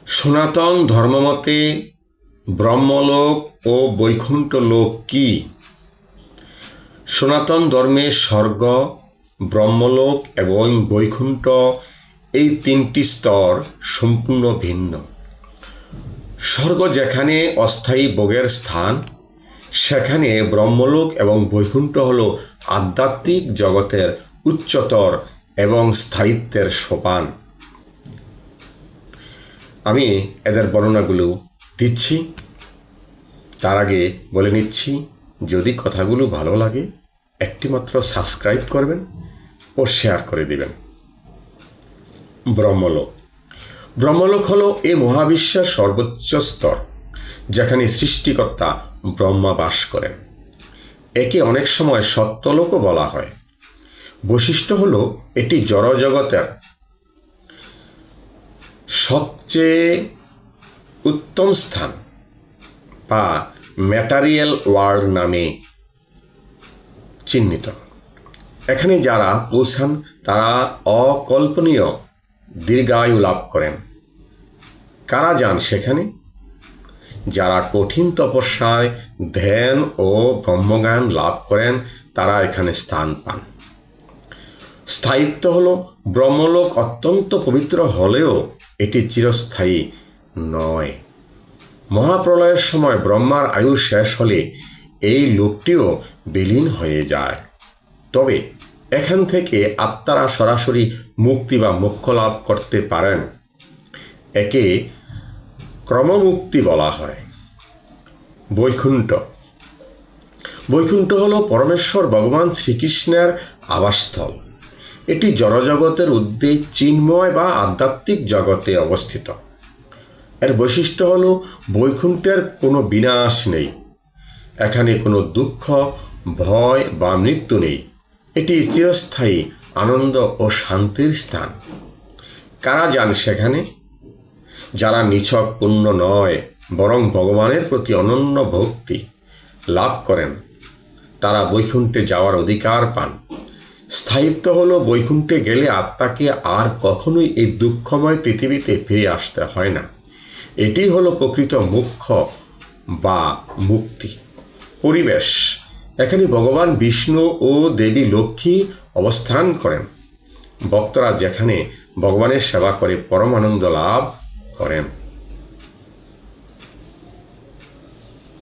সনাতন ধর্মমতে ব্রহ্মলোক ও বৈকুণ্ঠ লোক কি? সনাতন ধর্মে স্বর্গ, ব্রহ্মলোক এবং বৈকুণ্ঠ এই তিনটি স্তর সম্পূর্ণ ভিন্ন। স্বর্গ যেখানে অস্থায়ী ভোগের স্থান, সেখানে ব্রহ্মলোক এবং বৈকুণ্ঠ হল আধ্যাত্মিক জগতের উচ্চতর এবং স্থায়িত্বের সোপান। আমি এদের বর্ণনাগুলো দিচ্ছি। তার আগে বলে নিচ্ছি, যদি কথাগুলো ভালো লাগে একটিমাত্র সাবস্ক্রাইব করবেন ও শেয়ার করে দিবেন। ব্রহ্মলোক। ব্রহ্মলোক হলো এই মহাবিশ্বের সর্বোচ্চ স্তর, যেখানে সৃষ্টিকর্তা ব্রহ্মা বাস করেন। একে অনেক সময় সত্যলোকও বলা হয়। বৈশিষ্ট্য হলো এটি জড়জগতের সবচেয়ে উত্তম স্থান বা ম্যাটারিয়াল ওয়ার্ল্ড নামে চিহ্নিত। এখানে যারা পৌঁছান তারা অকল্পনীয় দীর্ঘায়ু লাভ করেন। কারা যান সেখানে? যারা কঠিন তপস্যায় ধ্যান ও ব্রহ্মজ্ঞান লাভ করেন তারা এখানে স্থান পান। স্থায়িত্ব হলো ব্রহ্মলোক অত্যন্ত পবিত্র হলেও এটি চিরস্থায়ী নয়। মহাপ্রলয়ের সময় ব্রহ্মার আয়ু শেষ হলে এই লোকটিও বিলীন হয়ে যায়। তবে এখান থেকে আত্মারা সরাসরি মুক্তি বা মোক্ষ লাভ করতে পারেন। একে ক্রমমুক্তি বলা হয়। বৈকুণ্ঠ। বৈকুণ্ঠ হল পরমেশ্বর ভগবান শ্রীকৃষ্ণের আবাসস্থল। এটি জড়জগতের ঊর্ধ্বে চিন্ময় বা আধ্যাত্মিক জগতে অবস্থিত। এর বৈশিষ্ট্য হল বৈকুণ্ঠের কোনো বিনাশ নেই। এখানে কোনো দুঃখ, ভয় বা মৃত্যু নেই। এটি চিরস্থায়ী আনন্দ ও শান্তির স্থান। কারা যান সেখানে? যারা নিছক পুণ্য নয় বরং ভগবানের প্রতি অনন্য ভক্তি লাভ করেন তারা বৈকুণ্ঠে যাওয়ার অধিকার পান। স্থায়িত্ব হলো বৈকুণ্ঠে গেলে আত্মাকে আর কখনোই এই দুঃখময় পৃথিবীতে ফিরে আসতে হয় না। এটি হলো প্রকৃত মোক্ষ বা মুক্তি। পরিবেশ। এখানে ভগবান বিষ্ণু ও দেবী লক্ষ্মী অবস্থান করেন। ভক্তরা যেখানে ভগবানের সেবা করে পরম আনন্দ লাভ করেন।